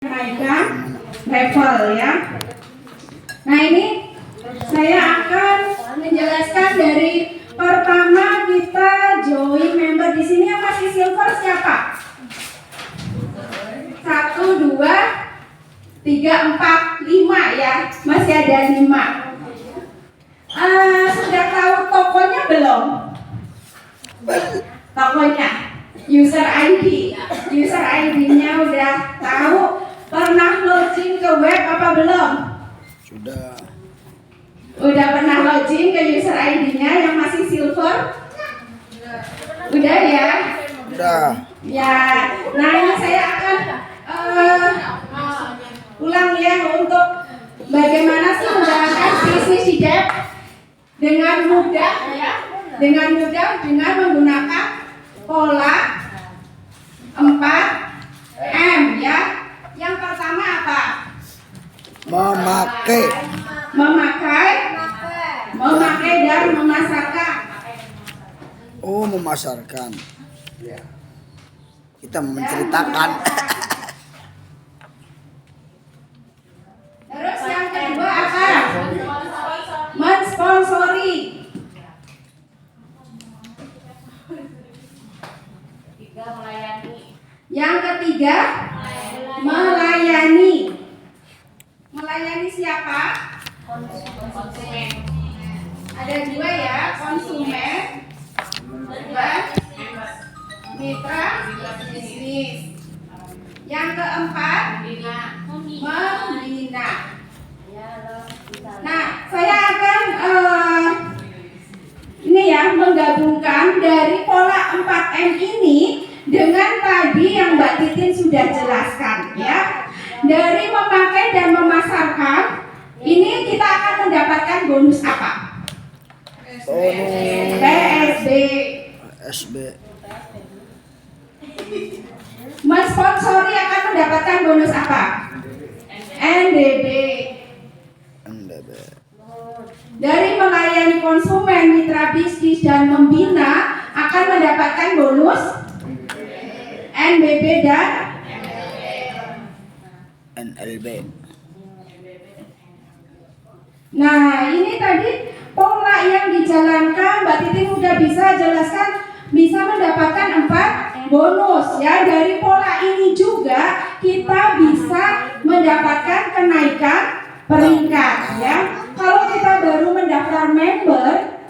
Kenaikan level ya. Nah ini saya akan menjelaskan dari pertama kita join member. Di sini yang masih silver siapa? 1, 2, 3, 4, 5 ya. Masih ada 5. Sudah tahu tokonya belum? Tokonya user ID. User ID-nya udah tahu. Pernah login ke web apa belum? Sudah. Udah pernah login ke user ID-nya yang masih silver? Udah ya? Udah. Ya. Nah ini saya akan ulang ya untuk bagaimana sih menjalankan bisnis di Dev dengan mudah ya. Dengan menggunakan pola 4M ya. Yang pertama apa? Memakai dan memasarkan. Oh, memasarkan. Kita menceritakan. Terus yang kedua apa? Mensponsori. Yang ketiga melayani. Melayani siapa? Konsumen. Ada 2 ya, konsumen dan mitra bisnis. Yang keempat membina. Nah, saya akan ini ya menggabungkan dari pola 4M ini dengan tadi yang Mbak Titin sudah jelaskan ya. Dari memakai dan memasarkan ini kita akan mendapatkan bonus apa? PSB. Mensponsori akan mendapatkan bonus apa? NDB. Dari melayani konsumen, mitra bisnis dan membina akan mendapatkan bonus NBB dan NLB. Nah ini tadi pola yang dijalankan Mbak Titin udah bisa jelaskan, bisa mendapatkan 4 bonus ya. Dari pola ini juga kita bisa mendapatkan kenaikan peringkat ya. Kalau kita baru mendaftar member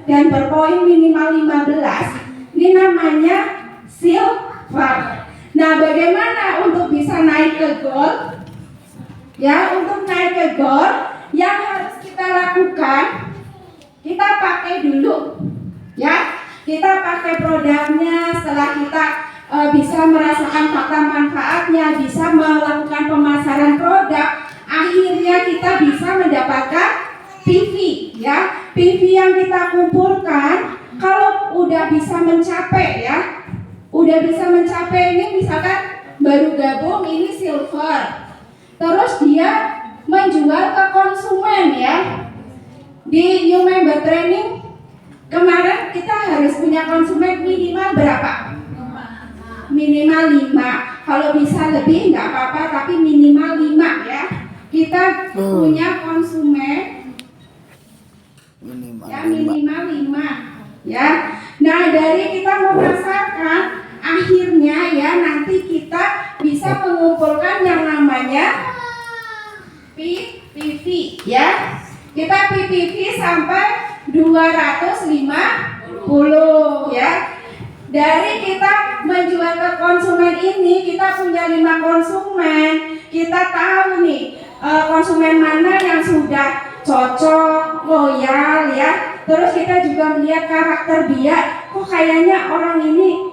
dan berpoin minimal 15, ini namanya silver. Nah, bagaimana untuk bisa naik ke gold? Ya, untuk naik ke gold yang harus kita lakukan, kita pakai dulu ya. Kita pakai produknya, setelah kita bisa merasakan fakta manfaatnya, bisa melakukan pemasaran produk, akhirnya kita bisa mendapatkan PV ya. PV yang kita kumpulkan kalau udah bisa mencapai ya, udah bisa mencapai ini misalkan baru gabung ini silver, terus dia menjual ke konsumen ya. Di new member training kemarin kita harus punya konsumen minimal berapa? Minimal 5. Kalau bisa lebih nggak apa-apa, tapi minimal 5 ya. Kita punya konsumen minimal 5 ya. Nah dari kita memasarkan, akhirnya ya nanti kita bisa mengumpulkan yang namanya PPV ya. Kita PPV sampai 250 ya. Dari kita menjual ke konsumen ini, kita punya 5 konsumen. Kita tahu nih konsumen mana yang sudah cocok, loyal ya. Terus kita juga melihat karakter dia. Kok kayaknya orang ini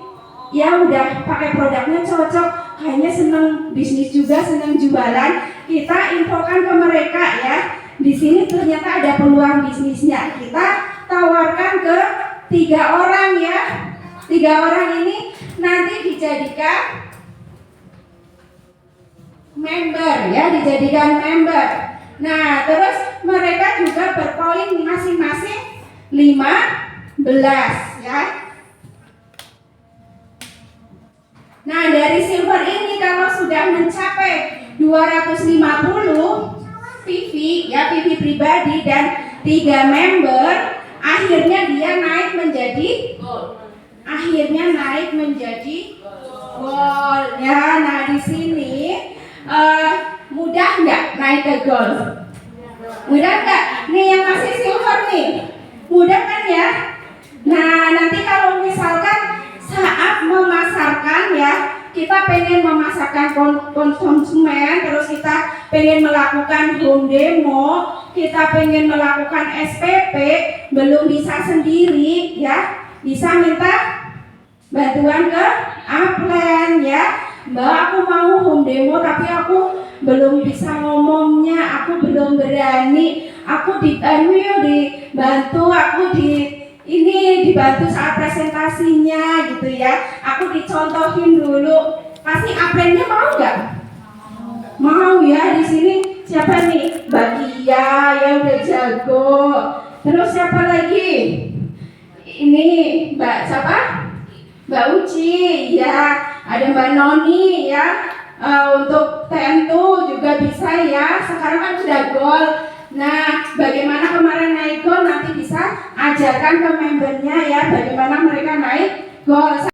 ya udah pakai produknya cocok, kayaknya seneng bisnis juga, seneng jualan. Kita infokan ke mereka ya. Di sini ternyata ada peluang bisnisnya. Kita tawarkan ke 3 orang ya. 3 orang ini nanti dijadikan member ya, dijadikan member. Nah, terus mereka juga berpoin masing-masing 15 ya. Nah, dari silver ini kalau sudah mencapai 250 PV, ya PV pribadi dan 3 member, akhirnya dia naik menjadi gold. Gold. Ya, nah di sini mudah nggak naik ke gold? Mudah nggak? Nih yang masih silver nih, mudah kan ya? Nah, nanti kalau misalkan saat memasarkan ya, kita pengen memasarkan konsumen, terus kita pengen melakukan home demo, kita pengen melakukan SPP, belum bisa sendiri ya, bisa minta bantuan ke Upland ya. Mbak, aku mau home demo tapi aku belum bisa ngomongnya, aku belum berani, aku dibantu, aku dibantu saat presentasinya gitu ya, aku dicontohin dulu. Pasti Uplandnya mau nggak? Mau ya. Di sini siapa nih? Mbak Kia yang udah jago. Terus siapa lagi? Ini Mbak siapa? Mbak Uci ya. Ada Mbak Noni ya. Untuk tentu juga bisa ya. Sekarang kan sudah gold. Nah, bagaimana kemarin naik gold, nanti bisa ajarkan ke membernya ya, bagaimana mereka naik gold.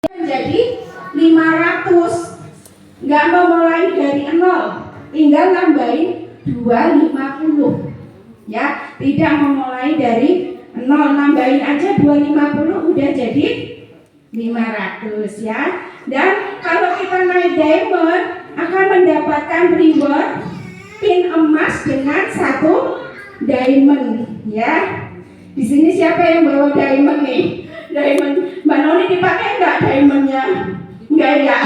Menjadi 500, nggak mau mulai dari 0, tinggal nambahin 250 ya, tidak memulai dari 0, nambahin aja 250 udah jadi 500 ya. Dan kalau kita naik diamond akan mendapatkan reward pin emas dengan 1 diamond ya. Di sini siapa yang bawa diamond nih? Diamond Mbak Noni dipakai nggak diamondnya? Nggak ya?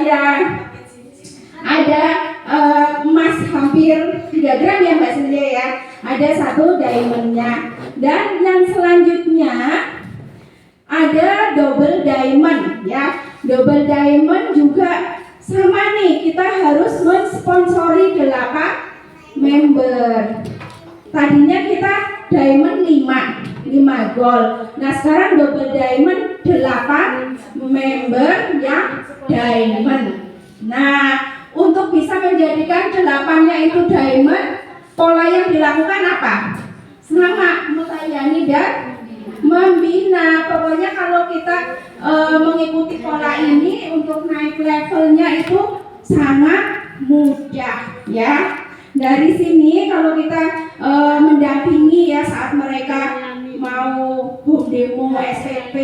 Ya. Ada emas hampir 3 gram ya Mbak Cynthia ya. Ada 1 diamondnya. Dan yang selanjutnya ada double diamond ya. Double diamond juga sama nih, kita harus mensponsori 8 member. Tadinya kita diamond 5 gold. Nah, sekarang double diamond 8 member yang diamond. Nah, untuk bisa menjadikan 8-nya itu diamond, pola yang dilakukan apa? Sama, melayani dan membina. Pokoknya kalau kita mengikuti pola ini untuk naik levelnya itu sangat mudah ya. Dari sini kalau kita mendampingi ya saat mereka mau demo SPP,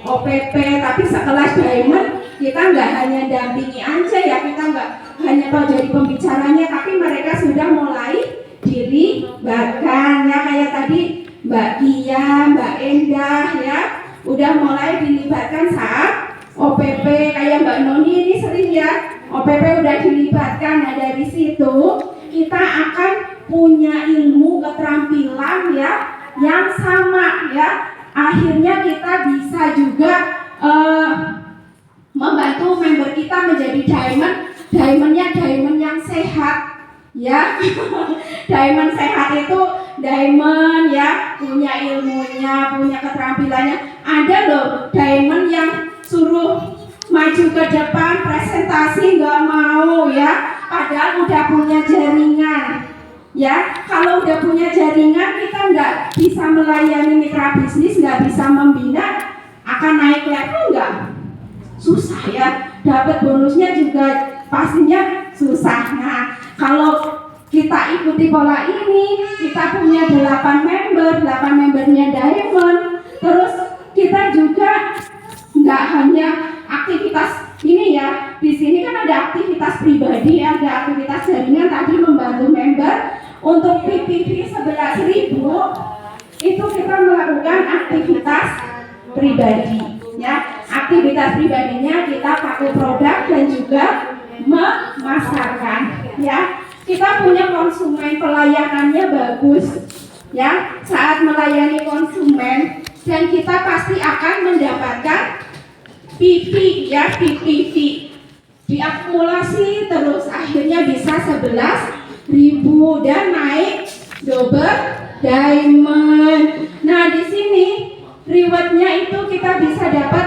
OPP, tapi sekelas diamond kita nggak hanya dampingi aja ya, kita nggak hanya jadi pembicaranya, tapi mereka sudah mulai dilibatkan ya, kayak tadi Mbak Kia, Mbak Endah ya, udah mulai dilibatkan saat OPP. Kayak Mbak Noni ini sering ya, OPP udah dilibatkan. Nah, dari situ kita akan punya ilmu keterampilan ya yang sama ya. Akhirnya kita bisa juga membantu member kita menjadi diamond. Diamondnya diamond yang sehat ya. Diamond sehat itu diamond ya, punya ilmunya, punya keterampilannya. Ada loh diamond yang suruh maju ke depan presentasi nggak mau ya, padahal udah punya jaringan ya. Kalau udah punya jaringan, kita nggak bisa melayani mitra bisnis, nggak bisa membina, akan naik level nggak? Susah ya, dapat bonusnya juga pastinya susah. Nah, kalau kita ikuti pola ini, kita punya 8 member, 8 membernya diamond, terus kita juga nggak hanya aktivitas ini ya. Di sini kan ada aktivitas pribadi, ada aktivitas jaringan tadi membantu member. Untuk PPV 11.000 itu kita melakukan aktivitas pribadi ya. Aktivitas pribadinya kita pakai produk dan juga memasarkan ya. Kita punya konsumen, pelayanannya bagus ya. Saat melayani konsumen, dan kita pasti akan mendapatkan PV ya, PPV diakumulasi terus akhirnya bisa 11.000 dan naik double diamond. Nah, di sini rewardnya itu kita bisa dapat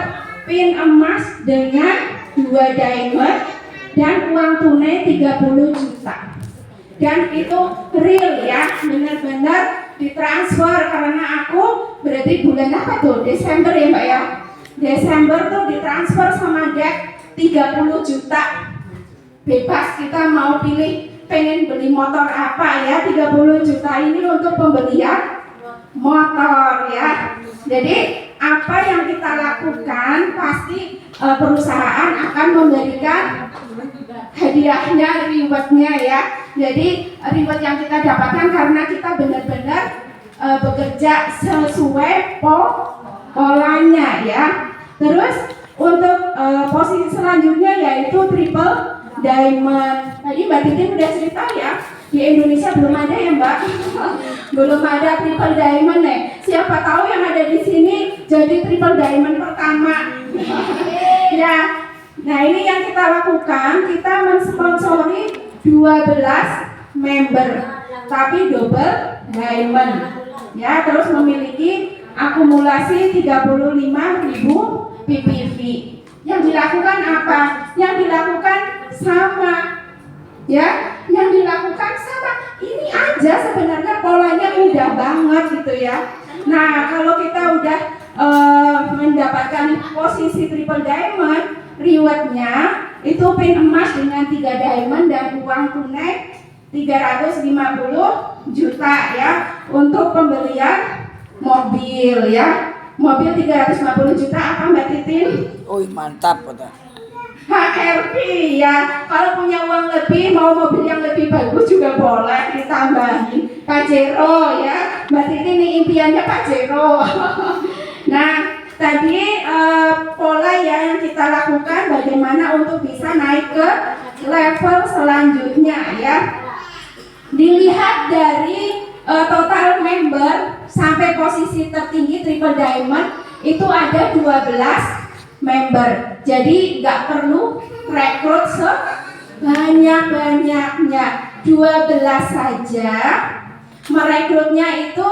pin emas dengan 2 diamond dan uang tunai 30 juta. Dan itu real ya, benar-benar ditransfer karena aku berarti bulan apa tuh? Desember ya Mbak ya. Desember tuh ditransfer sama Dek 30 juta. Bebas kita mau pilih pengen beli motor apa ya, 30 juta ini untuk pembelian motor ya. Jadi apa yang kita lakukan pasti perusahaan akan memberikan hadiahnya, rewardnya ya. Jadi reward yang kita dapatkan karena kita benar-benar bekerja sesuai polanya ya. Terus untuk posisi selanjutnya yaitu triple diamond. Tadi Mbak Titin udah cerita ya, di Indonesia belum ada ya Mbak. Belum ada triple diamond nih. Siapa tahu yang ada di sini jadi triple diamond pertama. Ya. Nah, ini yang kita lakukan, kita mensponsori 12 member tapi double diamond. Ya, terus memiliki akumulasi 35.000 PPV. Yang dilakukan apa? Yang dilakukan sama. Ya, yang dilakukan sama. Ini aja sebenarnya polanya mudah banget gitu ya. Nah, kalau kita udah mendapatkan posisi triple diamond, rewardnya itu pin emas dengan 3 diamond dan uang tunai 350 juta ya untuk pembelian mobil ya. Mobil 350 juta apa Mbak Titin? Oh mantap kata. HRV ya. Kalau punya uang lebih, mau mobil yang lebih bagus juga boleh ditambahin Pajero ya. Mbak Titin ini impiannya Pajero. Nah, tadi pola ya yang kita lakukan bagaimana untuk bisa naik ke level selanjutnya ya. Dilihat dari total member sampai posisi tertinggi triple diamond itu ada 12 member. Jadi nggak perlu rekrut sebanyak-banyaknya, 12 saja. Merekrutnya itu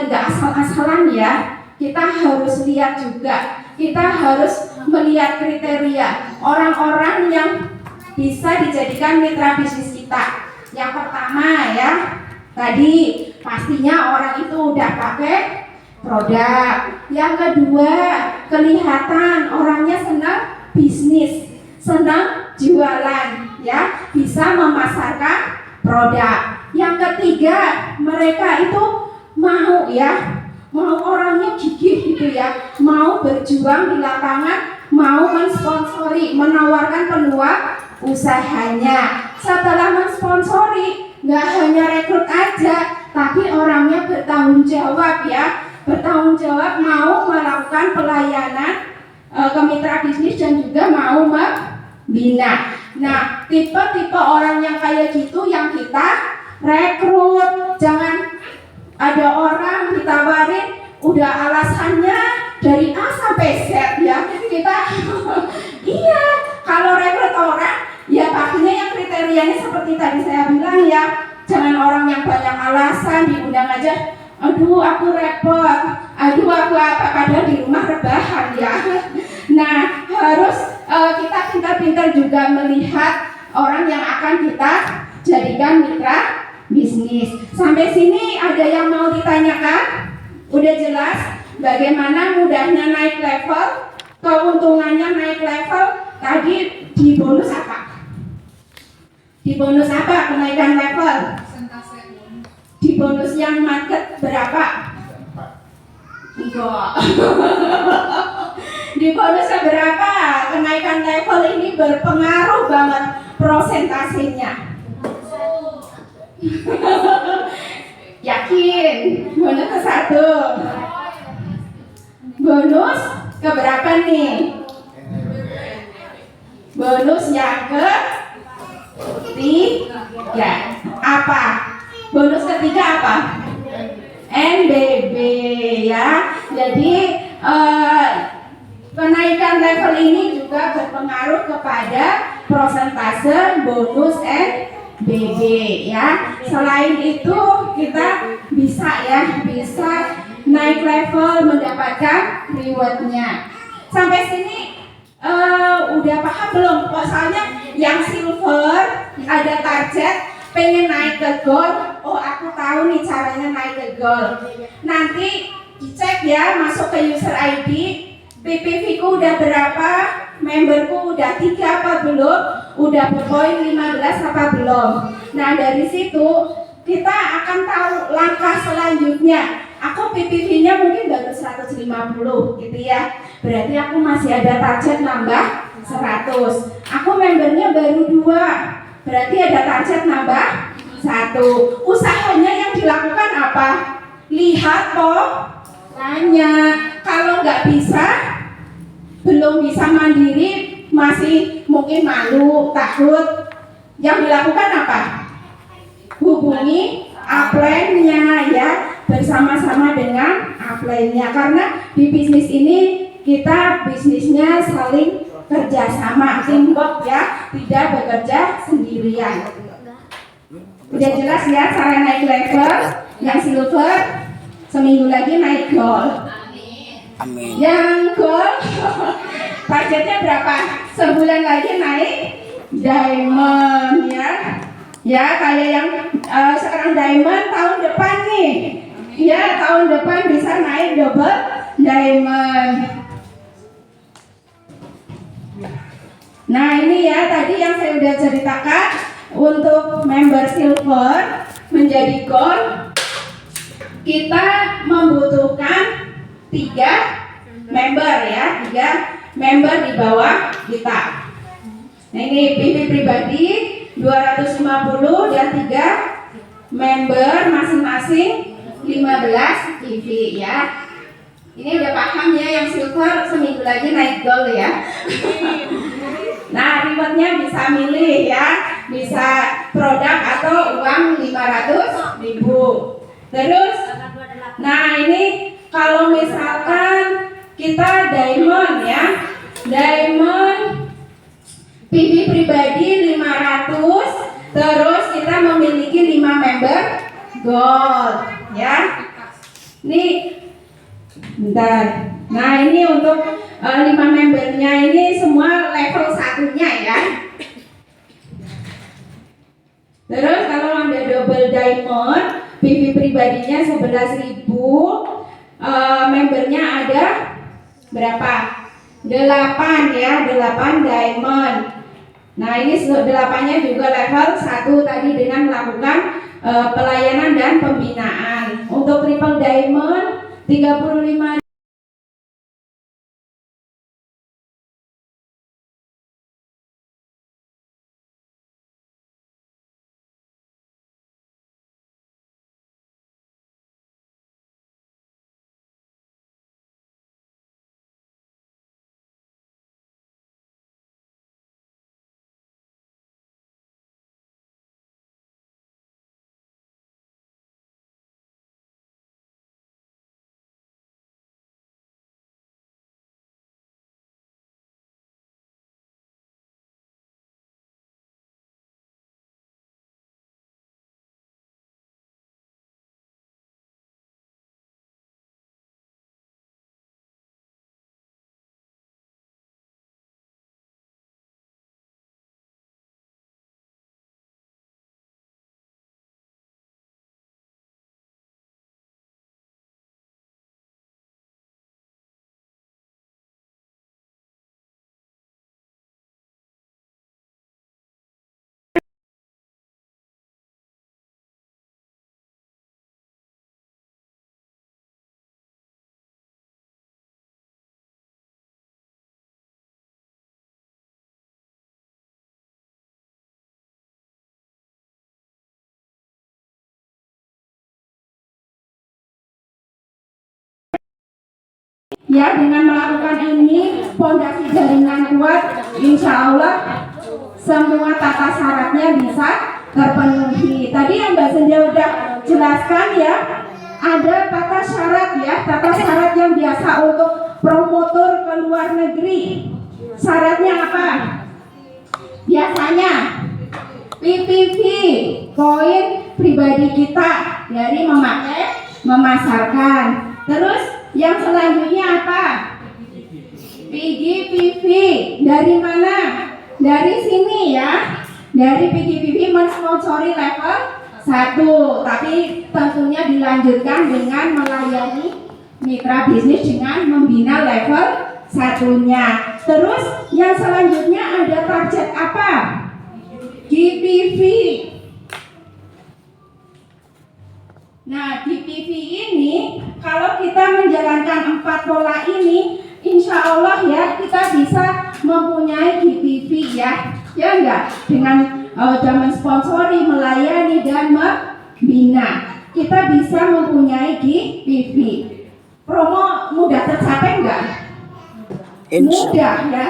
nggak asal-asalan ya. Kita harus lihat juga, kita harus melihat kriteria orang-orang yang bisa dijadikan mitra bisnis kita. Yang pertama ya, tadi pastinya orang itu udah pakai produk. Yang kedua, kelihatan orangnya senang bisnis, senang jualan ya, bisa memasarkan produk. Yang ketiga, mereka itu mau ya, mau orangnya gigih gitu ya, mau berjuang di lapangan, mau mensponsori, menawarkan peluang usahanya. Setelah mensponsori, nggak hanya rekrut aja, tapi orangnya bertanggung jawab ya, bertanggung jawab, mau melakukan pelayanan ke mitra bisnis dan juga mau membina. Nah, tipe-tipe orang yang kayak gitu yang kita rekrut. Jangan ada orang ditawarin udah alasannya dari A sampai Z ya. Kita iya, kalau rekrut orang ya pastinya yang kriterianya seperti tadi saya bilang ya. Jangan orang yang banyak alasan, diundang aja, aduh aku repot, aduh aku apa, padahal di rumah rebahan ya. Nah, harus kita pintar-pintar juga melihat orang yang akan kita jadikan mitra bisnis. Sampai sini ada yang mau ditanyakan? Udah jelas bagaimana mudahnya naik level, keuntungannya naik level. Tadi di bonus apa? Di bonus apa kenaikan level? Di bonus yang market berapa? Enggak. Di bonus berapa? Kenaikan level ini berpengaruh banget prosentasenya. Yakin? Bonus ke 1. Bonus ke berapa nih? Bonus yang ke 3. Apa? Bonus ketiga apa? NBB ya. Jadi kenaikan level ini juga berpengaruh kepada prosentase bonus BB ya. Selain itu kita bisa naik level mendapatkan rewardnya. Sampai sini udah paham belum? Soalnya yang silver ada target pengen naik ke gold. Oh, aku tahu nih caranya naik ke gold. Nanti dicek ya, masuk ke user ID, PPV ku udah berapa, memberku udah 3 apa belum, udah berpoin 15 apa belum. Nah, dari situ kita akan tahu langkah selanjutnya. Aku PPV-nya mungkin baru 150 gitu ya. Berarti aku masih ada target nambah 100. Aku membernya baru 2. Berarti ada target nambah 1. Usahanya yang dilakukan apa? Lihat polanya. Kalau nggak bisa, belum bisa mandiri, masih mungkin malu, takut, yang dilakukan apa? Hubungi upline-nya ya, bersama-sama dengan upline-nya. Karena di bisnis ini kita bisnisnya saling kerjasama, teamwork ya, tidak bekerja sendirian. Udah jelas ya cara naik level. Yang silver seminggu lagi naik gold. Amin. Yang gold targetnya berapa? Sebulan lagi naik diamond ya. Ya kayak yang sekarang diamond, tahun depan nih. Ya tahun depan bisa naik double diamond. Nah ini ya tadi yang saya udah ceritakan. Untuk member silver menjadi gold, kita membutuhkan 3 member ya, 3 member di bawah kita. Nah ini PV pribadi 250 dan 3 member masing-masing 15 PV ya. Ini udah paham ya, yang silver seminggu lagi naik gold ya. Nah rewardnya bisa milih ya, bisa produk atau uang 500.000. Terus, nah ini kalau misalkan kita diamond ya, diamond PV pribadi 500, terus kita memiliki 5 member gold ya. Nih, bentar. Nah ini untuk 5 membernya ini semua level 1-nya ya. Terus kalau ada double diamond, PV pribadinya 11.000, membernya ada berapa? 8 ya, 8 diamond. Nah ini 8-nya juga level 1 tadi dengan melakukan pelayanan dan pembinaan. Untuk triple diamond 35. Ya, dengan melakukan ini, fondasi jaringan kuat, insya Allah semua tata syaratnya bisa terpenuhi. Tadi yang Mbak Senja udah jelaskan ya, ada tata syarat ya, tata syarat yang biasa untuk promotor ke luar negeri. Syaratnya apa? Biasanya PPV, poin pribadi kita dari memasarkan. Terus yang selanjutnya apa? PGPV. Dari mana? Dari sini ya. Dari PGPV mensponsori level 1, tapi tentunya dilanjutkan dengan melayani mitra bisnis dengan membina level 1-nya. Terus yang selanjutnya ada target apa? GPV. Nah, GPV ini kalau kita menjalankan 4 pola ini, insya Allah ya kita bisa mempunyai GPV ya. Ya enggak? Dengan mensponsori, melayani dan membina, kita bisa mempunyai GPV. Promo mudah tercapai enggak? Mudah ya.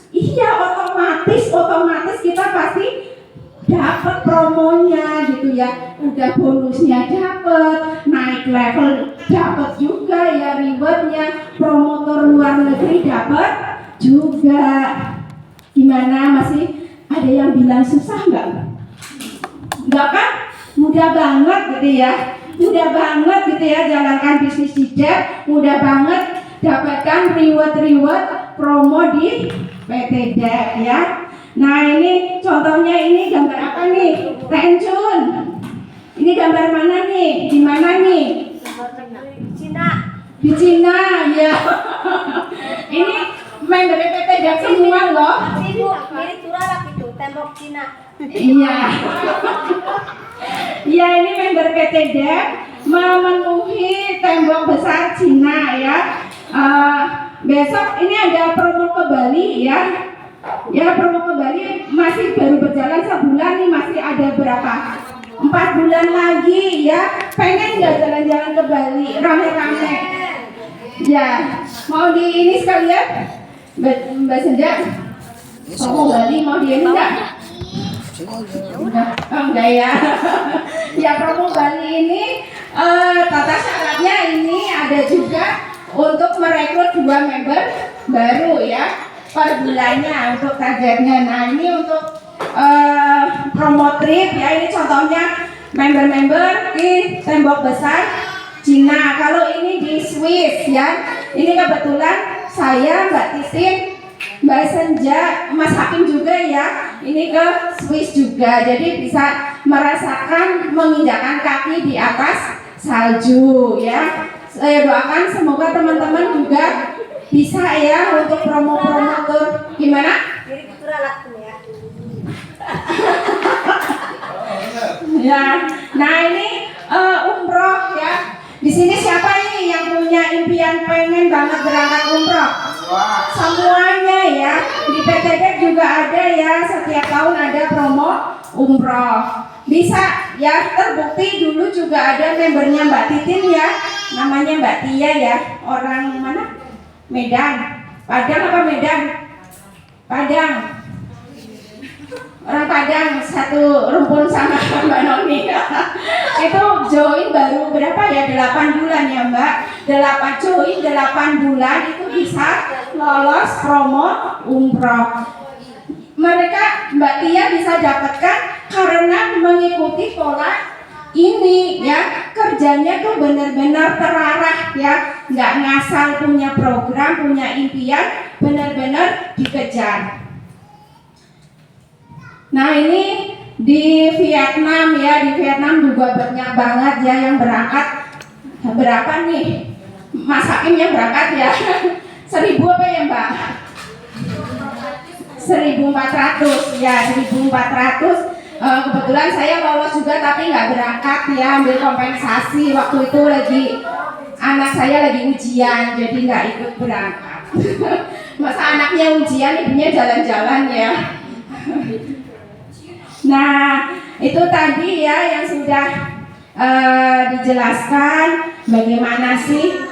Iya, otomatis kita pasti dapat promonya gitu ya. Udah bonusnya dapat, naik level dapat juga ya, rewardnya, promotor luar negeri dapat juga. Gimana, masih ada yang bilang susah enggak? Enggak kan? Mudah banget gitu ya. Mudah banget gitu ya jalankan bisnis didat, mudah banget dapatkan reward promo di PT DEP ya. Nah, ini contohnya, ini gambar apa nih? Tencun. Ini gambar mana nih? Di mana nih? Cina. Di Cina ya. Ini member PT DEP semua loh. Ibu, mirip Turalak itu, tembok Cina. Iya. Iya, ini member PT DEP memenuhi tembok besar Cina ya. Besok ini ada promo ke Bali ya. Ya, promo ke Bali masih baru berjalan sebulan nih, masih ada berapa? 4 bulan lagi ya. Pengen nggak jalan-jalan ke Bali rame-rame? Ya, mau di ini sekalian, Mbak Senja? Promo Bali mau di ini enggak? Enggak ya. Ya, promo Bali ini tata syaratnya ini ada juga untuk merekrut 2 member baru ya per bulannya untuk targetnya. Nah, ini untuk promo trip ya, ini contohnya member-member di tembok besar Cina. Kalau ini di Swiss ya, ini kebetulan saya, Mbak Titin, Mbak Senja, Mas Hakim juga ya, ini ke Swiss juga, jadi bisa merasakan menginjakkan kaki di atas salju ya. Saya doakan semoga teman-teman juga bisa ya untuk promo-promo tur. Gimana? Mirip Turalak tuh ya. Ya, nah ini umroh ya. Di sini siapa ini yang punya impian pengen banget berangkat umroh? Semuanya ya. Di PT DEP juga ada ya, setiap tahun ada promo umroh. Bisa ya, terbukti dulu juga ada membernya Mbak Titin ya, namanya Mbak Tia ya, orang mana? Medan. Padang apa Medan? Padang. Orang Padang, satu rumpun sama Mbak Noni. Itu join baru berapa ya? 8 bulan ya Mbak. 8 bulan itu bisa lolos promo umroh. Mereka Mbak Tia bisa dapatkan karena mengikuti pola ini ya, kerjanya tuh benar-benar terarah ya, nggak ngasal, punya program, punya impian, benar-benar dikejar. Nah, ini di Vietnam ya, di Vietnam juga banyak banget ya yang berangkat. Berapa nih? Mas Hakim yang berangkat ya? 1000 apa ya Mbak? 1400 ya, 1400. Kebetulan saya lolos juga tapi nggak berangkat ya, ambil kompensasi. Waktu itu lagi anak saya lagi ujian, jadi nggak ikut berangkat. Masa anaknya ujian, ibunya jalan-jalan ya. Nah, itu tadi ya yang sudah dijelaskan bagaimana sih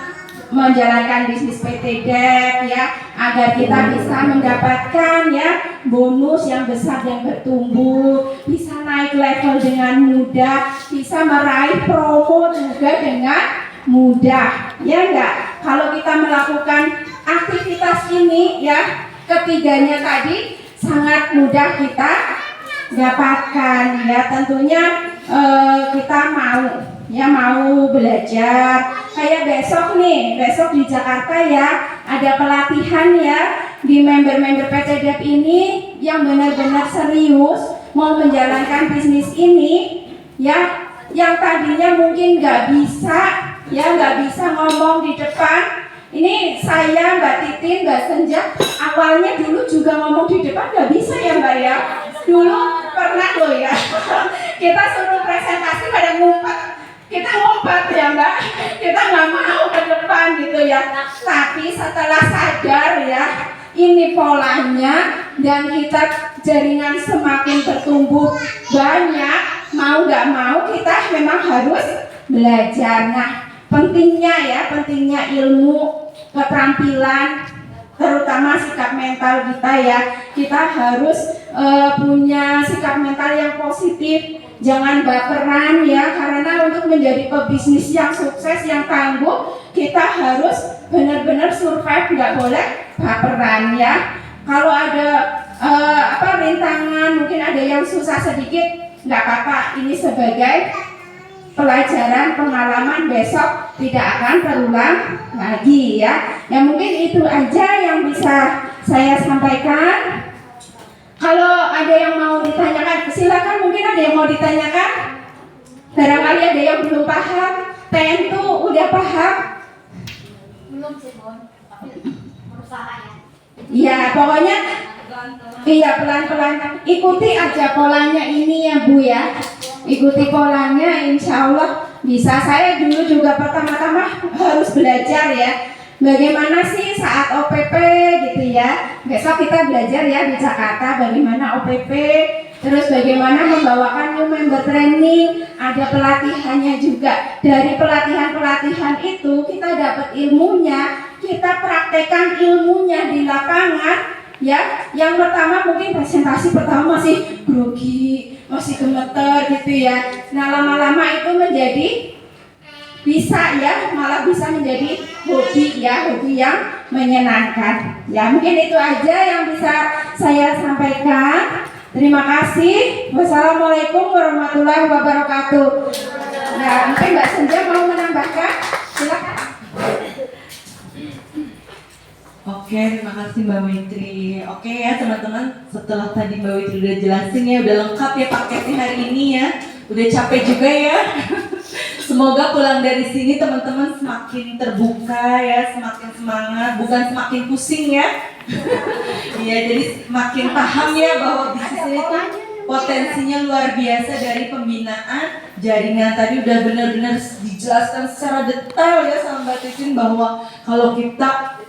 menjalankan bisnis PT DEP ya, agar kita bisa mendapatkan ya bonus yang besar dan bertumbuh, bisa naik level dengan mudah, bisa meraih promo juga dengan mudah ya enggak. Kalau kita melakukan aktivitas ini ya, ketiganya tadi sangat mudah kita dapatkan ya. Tentunya kita mau belajar. Kayak besok di Jakarta ya ada pelatihan ya di member-member PT Dep ini yang benar-benar serius mau menjalankan bisnis ini ya, yang tadinya mungkin nggak bisa ngomong di depan. Ini saya, Mbak Titin, Mbak Senja, awalnya dulu juga ngomong di depan nggak bisa ya Mbak ya. Dulu pernah loh ya, kita suruh presentasi pada ngumpet, kita ngumpet ya Mbak, kita nggak mau ke depan gitu ya. Tapi setelah sadar ya, ini polanya dan kita jaringan semakin bertumbuh banyak, mau nggak mau kita memang harus belajar. Nah, pentingnya ilmu, keterampilan, terutama sikap mental kita ya. Kita harus punya sikap mental yang positif, jangan baperan ya, karena untuk menjadi pebisnis yang sukses, yang tangguh, kita harus benar-benar survive, nggak boleh baperan ya. Kalau ada rintangan, mungkin ada yang susah sedikit, nggak apa-apa, ini sebagai pelajaran pengalaman, besok tidak akan terulang lagi ya. Ya mungkin itu aja yang bisa saya sampaikan. Kalau ada yang mau ditanyakan, silakan, mungkin ada yang mau ditanyakan. Barangkali ada yang belum paham. Tentu udah paham? Belum sih, Bon. Tapi berusaha ya. Iya, pokoknya iya pelan-pelan. Ikuti aja polanya ini ya Bu ya. Ikuti polanya, insya Allah bisa. Saya dulu juga pertama-tama harus belajar ya. Bagaimana sih saat OPP gitu ya. Besok kita belajar ya di Jakarta bagaimana OPP. Terus bagaimana membawakan new member training. Ada pelatihannya juga. Dari pelatihan-pelatihan itu kita dapat ilmunya. Kita praktekkan ilmunya di lapangan. Ya, yang pertama mungkin presentasi pertama masih grogi, masih gemeter gitu ya. Nah lama-lama itu menjadi bisa ya, malah bisa menjadi hobi ya, hobi yang menyenangkan. Ya mungkin itu aja yang bisa saya sampaikan. Terima kasih. Wassalamualaikum warahmatullahi wabarakatuh. Ya mungkin Mbak Senja mau menambahkan, silakan. Oke, terima kasih Mbak Witri. Oke ya teman-teman, setelah tadi Mbak Witri udah jelasin ya, udah lengkap ya paketnya hari ini ya. Udah capek juga ya. Semoga pulang dari sini teman-teman semakin terbuka ya, semakin semangat, bukan semakin pusing ya. Iya, jadi semakin paham ya bahwa bisnis ini tuh potensinya luar biasa. Dari pembinaan jaringan tadi udah benar-benar dijelaskan secara detail ya sama Mbak Titin, bahwa kalau kita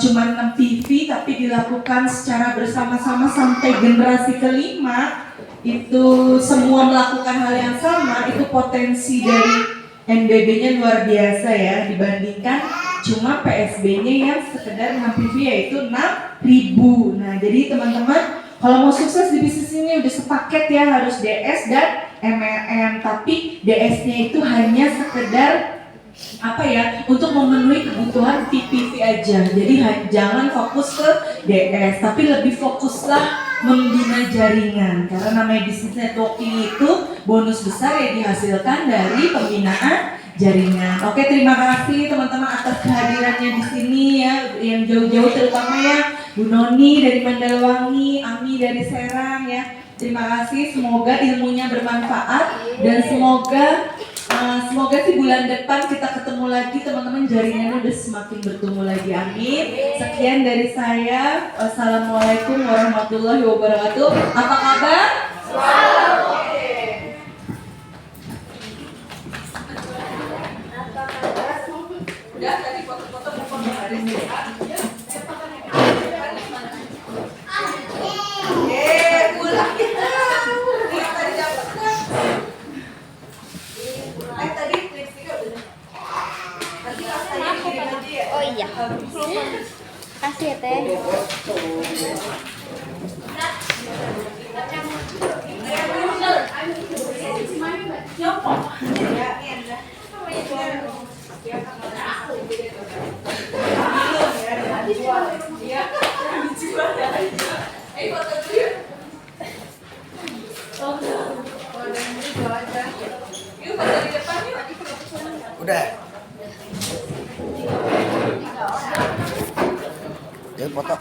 cuma 6 TV tapi dilakukan secara bersama-sama sampai generasi kelima, itu semua melakukan hal yang sama, itu potensi dari NBB-nya luar biasa ya, dibandingkan cuma PSB-nya yang sekedar 6 TV yaitu 6.000. Nah jadi teman-teman, kalau mau sukses di bisnis ini udah sepaket ya, harus DS dan MLM. Tapi DS-nya itu hanya sekedar untuk memenuhi kebutuhan PPV aja. Jadi jangan fokus ke DS, tapi lebih fokuslah membina jaringan. Karena namanya bisnis networking itu bonus besar yang dihasilkan dari pembinaan jaringan. Oke, terima kasih teman-teman atas kehadirannya di sini ya, yang jauh-jauh terutama ya Bu Noni dari Mandalwangi, Ami dari Serang ya. Terima kasih, semoga ilmunya bermanfaat dan semoga sih bulan depan kita ketemu lagi teman-teman, jaringannya udah semakin bertumbuh lagi, amin. Sekian dari saya, assalamualaikum warahmatullahi wabarakatuh. Apa kabar? Udah tadi foto-foto hari ini. Pulang kita. Tadi dapat. Tadi lipstiknya udah. Nanti rasanya kirim aja ya. Oh iya. Kasih ya Teh. Udah. Ya foto.